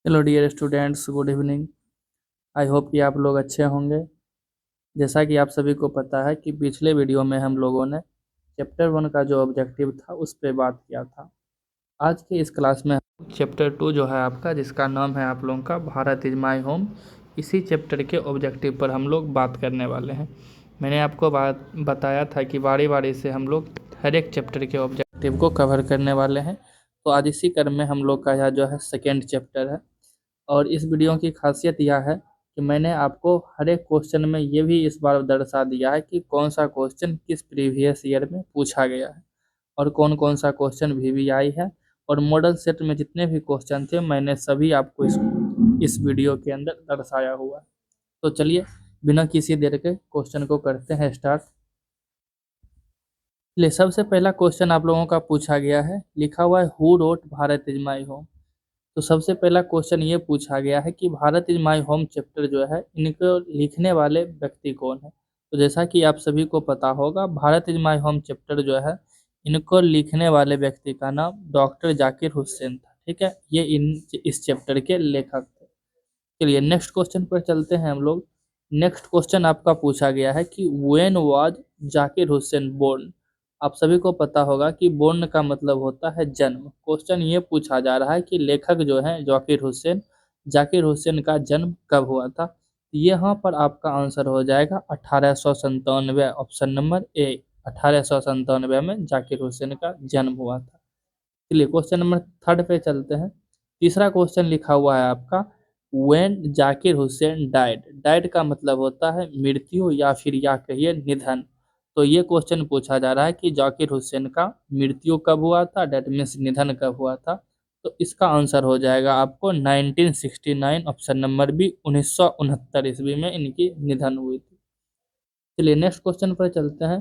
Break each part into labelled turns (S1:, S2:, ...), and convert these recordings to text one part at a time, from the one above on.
S1: Hello dear students, good evening. I hope कि आप लोग अच्छे होंगे। जैसा कि आप सभी को पता है कि पिछले वीडियो में हम लोगों ने चैप्टर 1 का जो ऑब्जेक्टिव था उस पर बात किया था। आज के इस क्लास में चैप्टर 2 जो है आपका, जिसका नाम है आप लोगों का भारत इज माई होम, इसी चैप्टर के ऑब्जेक्टिव पर हम लोग बात करने वाले हैं। मैंने आपको बताया था कि बारी बारी से हम लोग हर एक चैप्टर के ऑब्जेक्टिव को कवर करने वाले हैं। तो आज इसी क्रम में हम लोग का यह जो है सेकेंड चैप्टर है। और इस वीडियो की खासियत यह है कि मैंने आपको हर एक क्वेश्चन में ये भी इस बार दर्शा दिया है कि कौन सा क्वेश्चन किस प्रीवियस ईयर में पूछा गया है और कौन कौन सा क्वेश्चन वीवीआई है। और मॉडल सेट में जितने भी क्वेश्चन थे मैंने सभी आपको इस वीडियो के अंदर दर्शाया हुआ है। तो चलिए बिना किसी देर के क्वेश्चन को करते हैं स्टार्ट। ले सबसे पहला क्वेश्चन आप लोगों का पूछा गया है, लिखा हुआ है who wrote Bharat is my home. तो सबसे पहला क्वेश्चन ये पूछा गया है कि Bharat is my home chapter जो है इनको लिखने वाले व्यक्ति कौन है। तो जैसा कि आप सभी को पता होगा, Bharat is my home chapter जो है इनको लिखने वाले व्यक्ति का नाम डॉक्टर जाकिर हुसैन था। ठीक है, ये इस चैप्टर के लेखक थे। चलिए नेक्स्ट क्वेश्चन पर चलते हैं हम लोग। नेक्स्ट क्वेश्चन आपका पूछा गया है कि when was Zakir Hussain born. आप सभी को पता होगा कि बोर्न का मतलब होता है जन्म। क्वेश्चन ये पूछा जा रहा है कि लेखक जो है जाकिर हुसैन का जन्म कब हुआ था। यहाँ पर आपका आंसर हो जाएगा 1897, ऑप्शन नंबर ए। 1897 में जाकिर हुसैन का जन्म हुआ था। चलिए क्वेश्चन नंबर थर्ड पे चलते हैं। तीसरा क्वेश्चन लिखा हुआ है आपका when Zakir Hussain died. Died का मतलब होता है मृत्यु या फिर या कहिए निधन। तो ये क्वेश्चन पूछा जा रहा है कि जाकिर हुसैन का मृत्यु कब हुआ था, डेट मीन्स निधन कब हुआ था। तो इसका आंसर हो जाएगा आपको 1969, ऑप्शन नंबर बी। 1969 ईस्वी में इनकी निधन हुई थी। चलिए नेक्स्ट क्वेश्चन पर चलते हैं।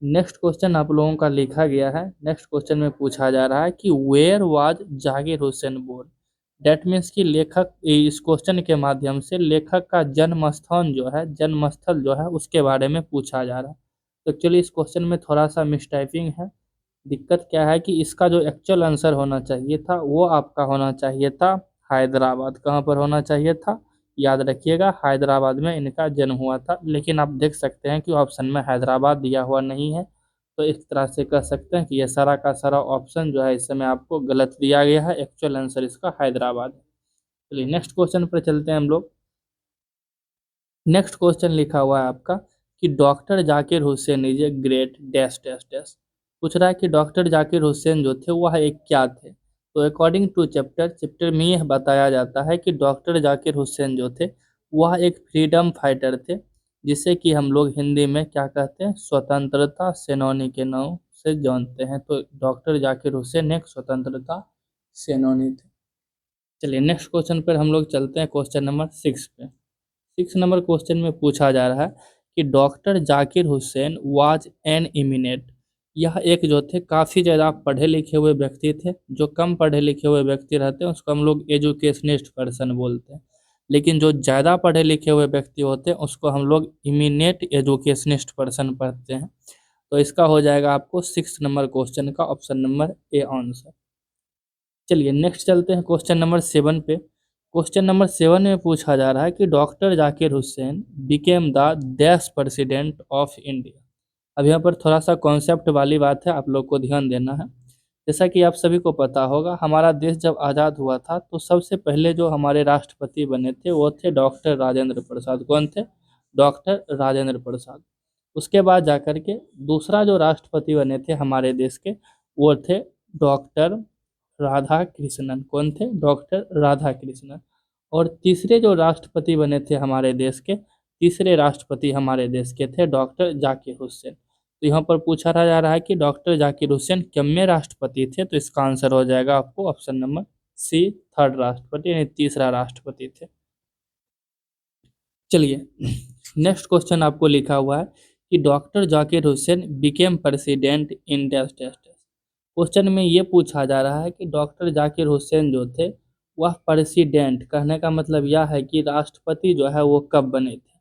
S1: नेक्स्ट क्वेश्चन आप लोगों का लिखा गया है। नेक्स्ट क्वेश्चन में पूछा जा रहा है कि where was Zakir Hussain born. Date means कि लेखक, इस क्वेश्चन के माध्यम से लेखक का जन्म स्थान जो है, जन्म स्थल जो है उसके बारे में पूछा जा रहा है। तो एक्चुअली इस क्वेश्चन में थोड़ा सा मिसटाइपिंग है। दिक्कत क्या है कि इसका जो एक्चुअल आंसर होना चाहिए था वो आपका होना चाहिए था हैदराबाद। कहाँ पर होना चाहिए था, याद रखिएगा, हैदराबाद में इनका जन्म हुआ था। लेकिन आप देख सकते हैं कि ऑप्शन में हैदराबाद दिया हुआ नहीं है। तो इस तरह से कह सकते हैं कि ये सारा का सारा ऑप्शन जो है इस समय आपको गलत दिया गया है। एक्चुअल आंसर इसका हैदराबाद है। चलिए नेक्स्ट क्वेश्चन पर चलते हैं हम लोग। नेक्स्ट क्वेश्चन लिखा हुआ है आपका कि doctor Zakir Hussain is a great dash dash dash. पूछ रहा है कि डॉक्टर जाकिर हुसैन जो थे वह एक क्या थे। तो अकॉर्डिंग टू चैप्टर में यह बताया जाता है कि डॉक्टर जाकिर हुसैन जो थे वह एक फ्रीडम फाइटर थे, जिसे कि हम लोग हिंदी में क्या कहते हैं, स्वतंत्रता सेनानी के नाम से जानते हैं। तो डॉक्टर जाकिर हुसैन एक स्वतंत्रता सेनानी थे। चलिए नेक्स्ट क्वेश्चन पर हम लोग चलते हैं, क्वेश्चन नंबर 6 पे। 6 नंबर क्वेश्चन में पूछा जा रहा है कि doctor Zakir Hussain was an eminent. यह एक जो थे काफ़ी ज़्यादा पढ़े लिखे हुए व्यक्ति थे। जो कम पढ़े लिखे हुए व्यक्ति रहते हैं उसको हम लोग एजुकेशनिस्ट पर्सन बोलते हैं। लेकिन जो ज़्यादा पढ़े लिखे हुए व्यक्ति होते हैं उसको हम लोग इमिनेट एजुकेशनिस्ट पर्सन पढ़ते हैं। तो इसका हो जाएगा आपको 6 नंबर क्वेश्चन का ऑप्शन नंबर ए आंसर। चलिए नेक्स्ट चलते हैं क्वेश्चन नंबर 7 पे। क्वेश्चन नंबर 7 में पूछा जा रहा है कि doctor Zakir Hussain became the dash president of India. अब यहाँ पर थोड़ा सा कॉन्सेप्ट वाली बात है, आप लोग को ध्यान देना है। जैसा कि आप सभी को पता होगा, हमारा देश जब आज़ाद हुआ था तो सबसे पहले जो हमारे राष्ट्रपति बने थे वो थे डॉक्टर राजेंद्र प्रसाद। कौन थे? डॉक्टर राजेंद्र प्रसाद। उसके बाद जाकर के दूसरा जो राष्ट्रपति बने थे हमारे देश के वो थे डॉक्टर राधा कृष्णन। कौन थे? डॉक्टर राधा कृष्णन। और तीसरे जो राष्ट्रपति बने थे हमारे देश के, तीसरे राष्ट्रपति हमारे देश के थे डॉक्टर जाकिर हुसैन। तो यहाँ पर पूछा जा रहा है कि डॉक्टर जाकिर हुसैन कितने राष्ट्रपति थे। तो इसका आंसर हो जाएगा आपको ऑप्शन नंबर सी, थर्ड राष्ट्रपति यानी तीसरा राष्ट्रपति थे। चलिए नेक्स्ट क्वेश्चन आपको लिखा हुआ है कि doctor Zakir Hussain became president in dash dash dash. Question में ये पूछा जा रहा है कि डॉक्टर जाकिर हुसैन जो थे वह प्रेसिडेंट, कहने का मतलब यह है कि राष्ट्रपति जो है वो कब बने थे।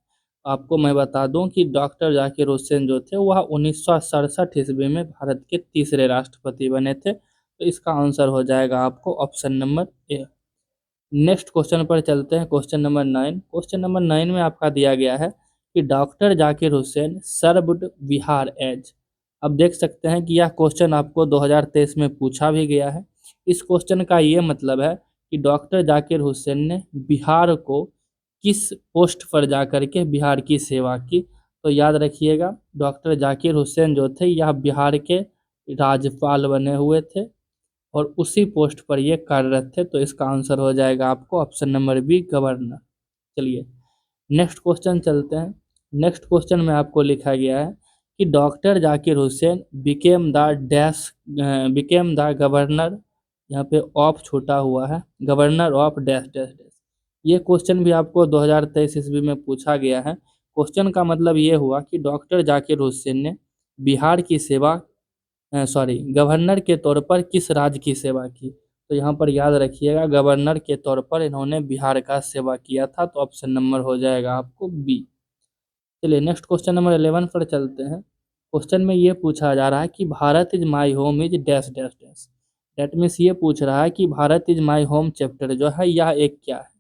S1: आपको मैं बता दूं कि डॉक्टर जाकिर हुसैन जो थे वह 1967 ईस्वी में भारत के तीसरे राष्ट्रपति बने थे। तो इसका आंसर हो जाएगा आपको option number A. Next question पर चलते हैं, क्वेश्चन नंबर 9। क्वेश्चन नंबर 9 में आपका दिया गया है कि doctor Zakir Hussain served Bihar as. अब देख सकते हैं कि यह क्वेश्चन आपको 2023 में पूछा भी गया है। इस क्वेश्चन का ये मतलब है कि डॉक्टर जाकिर हुसैन ने बिहार को किस पोस्ट पर जा करके बिहार की सेवा की। तो याद रखिएगा, डॉक्टर जाकिर हुसैन जो थे यह बिहार के राज्यपाल बने हुए थे और उसी पोस्ट पर ये कार्यरत थे। तो इसका आंसर हो जाएगा आपको ऑप्शन नंबर बी, गवर्नर। चलिए नेक्स्ट क्वेश्चन चलते हैं। नेक्स्ट क्वेश्चन में आपको लिखा गया है कि doctor Zakir Hussain became the governor, यहाँ पे ऑफ छूटा हुआ है, governor of dash dash dash. ये क्वेश्चन भी आपको 2023 ईस्वी में पूछा गया है। क्वेश्चन का मतलब ये हुआ कि डॉक्टर जाकिर हुसैन ने बिहार की सेवा, गवर्नर के तौर पर किस राज्य की सेवा की। तो यहाँ पर याद रखिएगा, गवर्नर के तौर पर इन्होंने बिहार का सेवा किया था। तो ऑप्शन नंबर हो जाएगा आपको बी। चलिए नेक्स्ट क्वेश्चन नंबर 11 पर चलते हैं। क्वेश्चन में ये पूछा जा रहा है कि Bharat is my home is dash dash dash. That means ये पूछ रहा है कि Bharat is my home chapter जो है यह एक क्या है।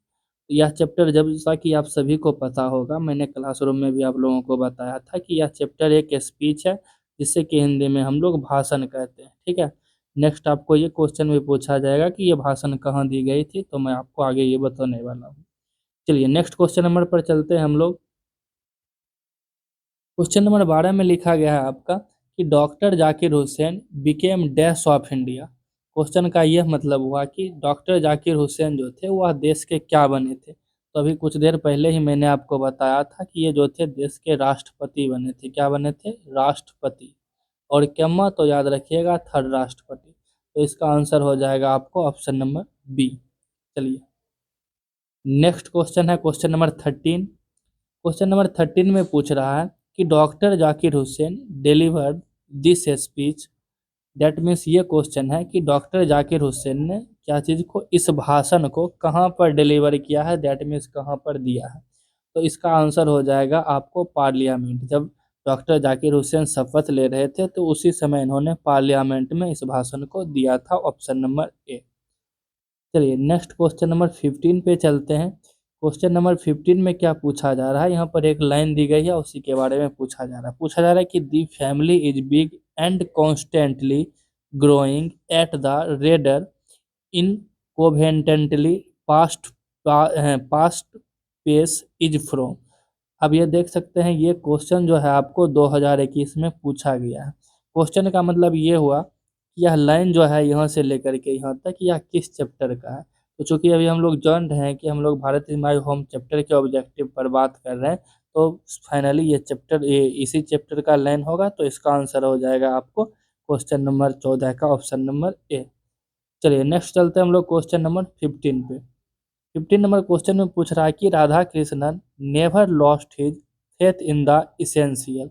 S1: तो यह चैप्टर, जब जैसा कि आप सभी को पता होगा, मैंने क्लासरूम में भी आप लोगों को बताया था कि यह चैप्टर एक स्पीच है, जिससे कि हिंदी में हम लोग भाषण कहते हैं। ठीक है। नेक्स्ट आपको ये क्वेश्चन भी पूछा जाएगा कि ये भाषण कहाँ दी गई थी, तो मैं आपको आगे ये बताने वाला हूँ। चलिए नेक्स्ट क्वेश्चन नंबर पर चलते हैं हम लोग। क्वेश्चन नंबर 12 में लिखा गया है आपका कि doctor Zakir Hussain became dash of India. Question का यह मतलब हुआ कि डॉक्टर जाकिर हुसैन जो थे वह देश के क्या बने थे। तो अभी कुछ देर पहले ही मैंने आपको बताया था कि ये जो थे देश के राष्ट्रपति बने थे। क्या बने थे? राष्ट्रपति। और केम्मा तो याद रखिएगा थर्ड राष्ट्रपति। तो इसका आंसर हो जाएगा आपको ऑप्शन नंबर बी। चलिए नेक्स्ट क्वेश्चन है क्वेश्चन नंबर 13। क्वेश्चन नंबर 13 में पूछ रहा है कि doctor Zakir Hussain delivered this speech. That means ये क्वेश्चन है कि डॉक्टर जाकिर हुसैन ने क्या चीज़ को, इस भाषण को कहाँ पर डिलीवर किया है, दैट मीन्स कहाँ पर दिया है। तो इसका आंसर हो जाएगा आपको पार्लियामेंट। जब डॉक्टर जाकिर हुसैन शपथ ले रहे थे तो उसी समय इन्होंने पार्लियामेंट में इस भाषण को दिया था। Option number A. चलिए नेक्स्ट क्वेश्चन नंबर 15 पे चलते हैं। क्वेश्चन नंबर 15 में क्या पूछा जा रहा है, यहाँ पर एक लाइन दी गई है, उसी के बारे में पूछा जा रहा है। पूछा जा रहा है कि the family is big and constantly growing at the rater in conveniently past past pace is from. अब ये देख सकते हैं, ये क्वेश्चन जो है आपको 2021 में पूछा गया है। क्वेश्चन का मतलब ये हुआ कि यह लाइन जो है यहाँ से लेकर के यहाँ तक यह किस चैप्टर का है। तो चूंकि अभी हम लोग जान रहे हैं कि हम लोग Bharat is my home chapter के ऑब्जेक्टिव पर बात कर रहे हैं, तो फाइनली ये चैप्टर इसी चैप्टर का लाइन होगा। तो इसका आंसर हो जाएगा आपको क्वेश्चन नंबर 14 का ऑप्शन नंबर ए। चलिए नेक्स्ट चलते हैं हम लोग क्वेश्चन नंबर 15 पे। 15 नंबर क्वेश्चन में पूछ रहा है कि Radha Krishnan never lost his faith in the essential.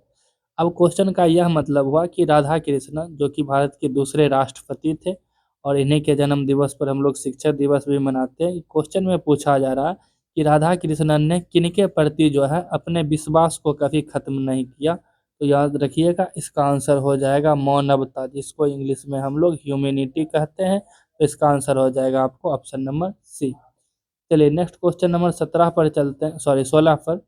S1: अब क्वेश्चन का यह मतलब हुआ कि राधा कृष्णन जो कि भारत के दूसरे राष्ट्रपति थे और इन्हीं के जन्म दिवस पर हम लोग शिक्षक दिवस भी मनाते हैं। क्वेश्चन में पूछा जा रहा है कि राधा कृष्णन ने किनके प्रति जो है अपने विश्वास को कभी खत्म नहीं किया। तो याद रखिएगा, इसका आंसर हो जाएगा मानवता, जिसको इंग्लिश में हम लोग ह्यूमैनिटी कहते हैं। तो इसका आंसर हो जाएगा आपको ऑप्शन नंबर सी। चलिए नेक्स्ट क्वेश्चन नंबर 17 पर चलते हैं, सॉरी 16 पर।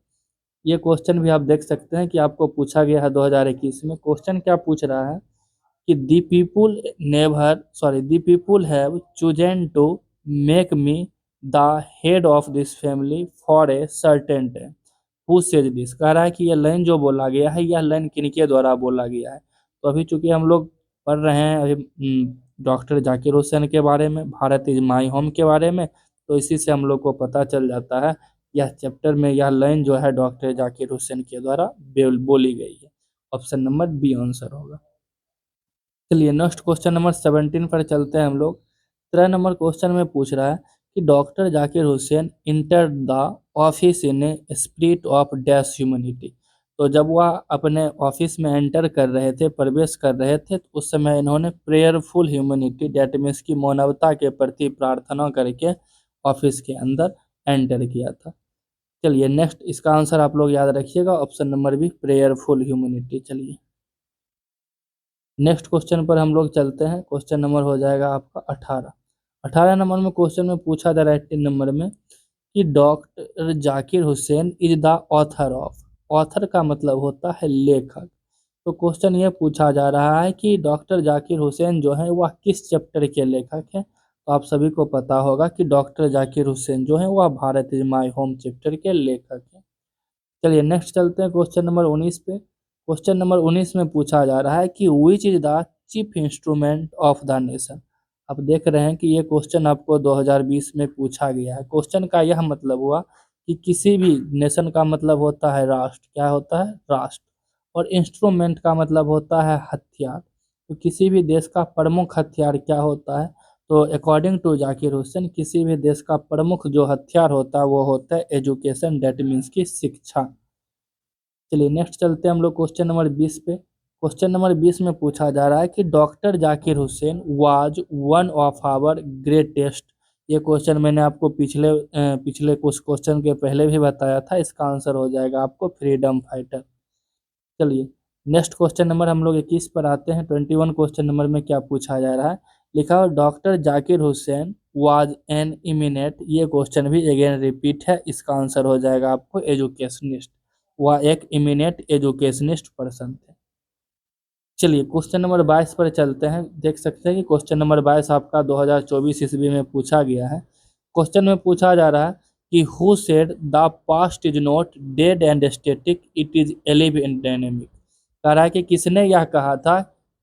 S1: ये क्वेश्चन भी आप देख सकते हैं कि आपको पूछा गया है 2021 में। क्वेश्चन क्या पूछ रहा है कि the people have chosen to make me the head of this family for a certain time, who says this. कह रहा है कि यह लाइन जो बोला गया है यह लाइन किनके द्वारा बोला गया है। तो अभी चूंकि हम लोग पढ़ रहे हैं अभी डॉक्टर जाकिर हुसैन के बारे में, भारत इज माई होम के बारे में, तो इसी से हम लोग को पता चल जाता है यह चैप्टर में यह लाइन जो है डॉक्टर जाकिर हुसैन के द्वारा बोली गई है। ऑप्शन नंबर बी आंसर होगा। चलिए नेक्स्ट क्वेश्चन नंबर 17 पर चलते हैं हम लोग। 13 नंबर क्वेश्चन में पूछ रहा है कि doctor Zakir Hussain enter the office in a spirit of dash humanity. तो जब वह अपने ऑफिस में एंटर कर रहे थे, प्रवेश कर रहे थे, तो उस समय इन्होंने प्रेयरफुल ह्यूमैनिटी, डेट मीन्स की मानवता के प्रति प्रार्थना करके ऑफिस के अंदर एंटर किया था। चलिए नेक्स्ट, इसका आंसर आप लोग याद रखिएगा, option number B prayerful humanity. चलिए नेक्स्ट क्वेश्चन पर हम लोग चलते हैं। क्वेश्चन नंबर हो जाएगा आपका 18। 18 नंबर में क्वेश्चन में पूछा जा रहा है 18 नंबर में कि doctor Zakir Hussain is the author of. Author का मतलब होता है लेखक। तो क्वेश्चन ये पूछा जा रहा है कि डॉक्टर जाकिर हुसैन जो है वह किस चैप्टर के लेखक हैं। तो आप सभी को पता होगा कि डॉक्टर जाकिर हुसैन जो है वह Bharat is my home chapter के लेखक हैं। चलिए नेक्स्ट चलते हैं क्वेश्चन नंबर 19 पे। क्वेश्चन नंबर 19 में पूछा जा रहा है कि which is the chief instrument of the nation. आप देख रहे हैं कि ये क्वेश्चन आपको 2020 में पूछा गया है। क्वेश्चन का यह मतलब हुआ कि किसी भी नेशन का मतलब होता है राष्ट्र, क्या होता है राष्ट्र, और इंस्ट्रूमेंट का मतलब होता है हथियार। तो किसी भी देश का प्रमुख हथियार क्या होता है। तो अकॉर्डिंग टू जाकिर हुसैन किसी भी देश का प्रमुख जो हथियार होता है वो होता है एजुकेशन, डेट मीन्स की शिक्षा। चलिए नेक्स्ट चलते हैं हम लोग क्वेश्चन नंबर 20 पे। क्वेश्चन नंबर 20 में पूछा जा रहा है कि doctor Zakir Hussain was one of our greatest. ये क्वेश्चन मैंने आपको पिछले कुछ क्वेश्चन के पहले भी बताया था। इसका आंसर हो जाएगा आपको फ्रीडम फाइटर। चलिए नेक्स्ट क्वेश्चन नंबर हम लोग 21 पर आते हैं। 21 क्वेश्चन नंबर में क्या पूछा जा रहा है, लिखा हो doctor Zakir Hussain was an eminent. ये क्वेश्चन भी अगेन रिपीट है। इसका आंसर हो जाएगा आपको एजुकेशनिस्ट। वह एक इमिनेट एजुकेशनिस्ट पर्सन थे। चलिए क्वेश्चन नंबर 22 पर चलते हैं। देख सकते हैं कि क्वेश्चन नंबर 22 आपका 2024 ईस्वी में पूछा गया है। क्वेश्चन में पूछा जा रहा है कि who said the past is not dead and static, it is alive and dynamic. कह रहा है कि किसने यह कहा था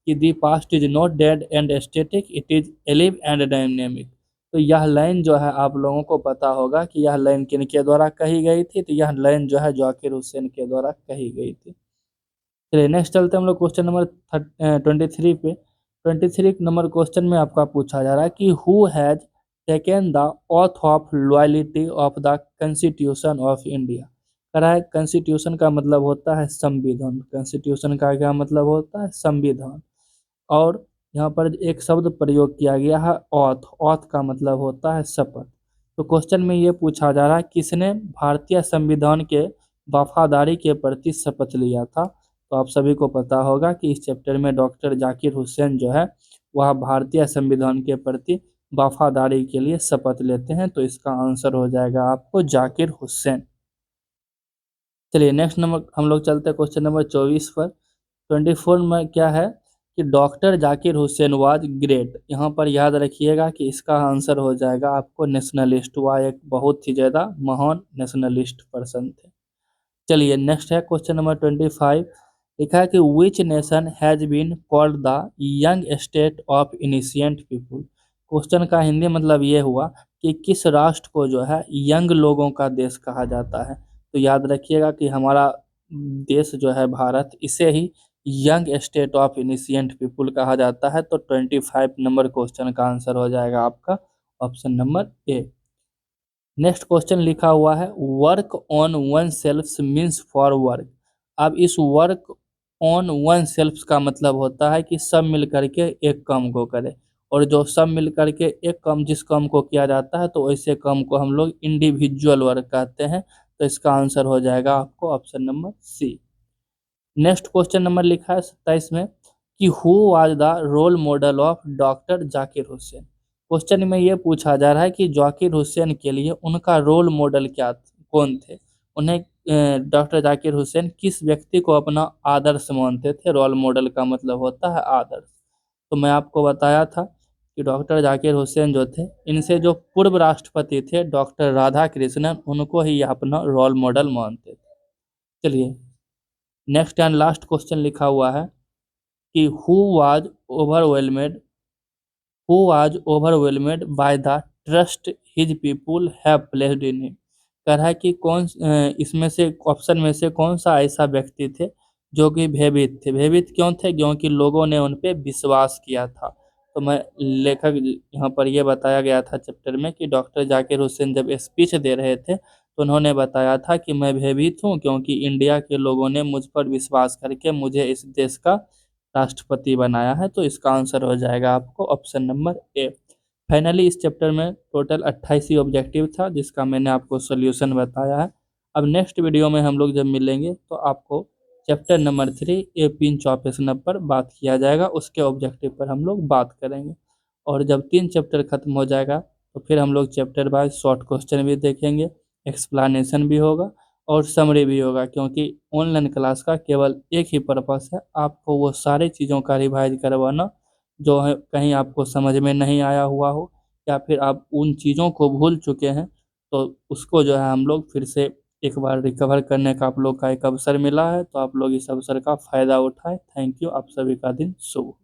S1: कि the past is not dead and static, it is alive and dynamic. तो यह लाइन जो है आप लोगों को पता होगा कि यह लाइन किन के द्वारा कही गई थी। तो यह लाइन जो है जाकिर हुसैन के द्वारा कही गई थी। चलिए नेक्स्ट चलते हैं हम लोग क्वेश्चन नंबर 23 पे। 23 नंबर क्वेश्चन में आपका पूछा जा रहा है कि who has taken the auth of loyalty of the constitution of India. कह रहा है कॉन्स्टिट्यूशन का मतलब होता है संविधान। कॉन्स्टिट्यूशन का क्या मतलब होता है संविधान। और यहाँ पर एक शब्द प्रयोग किया गया है ऑथ। ऑथ का मतलब होता है शपथ। तो क्वेश्चन में ये पूछा जा रहा है किसने भारतीय संविधान के वफादारी के प्रति शपथ लिया था। तो आप सभी को पता होगा कि इस चैप्टर में डॉक्टर जाकिर हुसैन जो है वह भारतीय संविधान के प्रति वफादारी के लिए शपथ लेते हैं। तो इसका आंसर हो जाएगा आपको जाकिर हुसैन। चलिए नेक्स्ट नंबर हम लोग चलते हैं क्वेश्चन नंबर 24 पर। 24 में क्या है कि doctor Zakir Hussain was great. यहाँ पर याद रखिएगा कि इसका आंसर हो जाएगा आपको नेशनलिस्ट। वह एक बहुत ही ज़्यादा महान नेशनलिस्ट पर्सन थे। चलिए नेक्स्ट है क्वेश्चन नंबर 25। लिखा है कि which nation has been called the young state of ancient people. Question का हिंदी मतलब ये हुआ कि किस राष्ट्र को जो है यंग लोगों का देश कहा जाता है। तो याद रखिएगा कि हमारा देश जो है भारत, इसे ही young state of ancient people कहा जाता है। तो 25 नंबर क्वेश्चन का आंसर हो जाएगा आपका option number A. Next question लिखा हुआ है work on one self means for work. अब इस वर्क ऑन वन सेल्फ का मतलब होता है कि सब मिल करके एक काम को करे। और जो सब मिल करके एक काम, जिस काम को किया जाता है तो ऐसे काम को हम लोग इंडिविजुअल वर्क कहते हैं। तो इसका आंसर हो जाएगा आपको option number C. Next question number लिखा है 27 में कि who was the role model of doctor Zakir Hussain. Question में ये पूछा जा रहा है कि जाकिर हुसैन के लिए उनका रोल मॉडल कौन थे। उन्हें डॉक्टर जाकिर हुसैन किस व्यक्ति को अपना आदर्श मानते थे। रोल मॉडल का मतलब होता है आदर्श। तो मैं आपको बताया था कि डॉक्टर जाकिर हुसैन जो थे, इनसे जो पूर्व राष्ट्रपति थे डॉक्टर राधा कृष्णन, उनको ही अपना रोल मॉडल मानते थे। चलिए नेक्स्ट एंड लास्ट क्वेश्चन लिखा हुआ है कि overwhelmed who was overwhelmed by the trust his people have placed in him. कह रहा है कि इसमें से ऑप्शन में से कौन सा ऐसा व्यक्ति थे जो कि भयभीत थे। भयभीत क्यों थे, क्योंकि लोगों ने उन पे विश्वास किया था। तो मैं लेखक यहाँ पर यह बताया गया था चैप्टर में कि डॉक्टर जाकिर हुसैन जब स्पीच दे रहे थे तो उन्होंने बताया था कि मैं भयभीत हूँ क्योंकि इंडिया के लोगों ने मुझ पर विश्वास करके मुझे इस देश का राष्ट्रपति बनाया है। तो इसका आंसर हो जाएगा आपको ऑप्शन नंबर ए। फाइनली इस चैप्टर में टोटल 28 ही ऑब्जेक्टिव था जिसका मैंने आपको सोल्यूशन बताया है। अब नेक्स्ट वीडियो में हम लोग जब मिलेंगे तो आपको chapter number 3 A pinch of snap पर बात किया जाएगा। उसके ऑब्जेक्टिव पर हम लोग बात करेंगे। और जब 3 चैप्टर खत्म हो जाएगा तो फिर हम लोग चैप्टर वाइज शॉर्ट क्वेश्चन भी देखेंगे, एक्सप्लेनेशन भी होगा और समरी भी होगा, क्योंकि ऑनलाइन क्लास का केवल एक ही पर्पस है, आपको वो सारी चीज़ों का रिवाइज करवाना जो है कहीं आपको समझ में नहीं आया हुआ हो या फिर आप उन चीज़ों को भूल चुके हैं, तो उसको जो है हम लोग फिर से एक बार रिकवर करने का आप लोग का एक अवसर मिला है, तो आप लोग इस अवसर का फ़ायदा उठाएं। Thank you. आप सभी का दिन शुभ हो।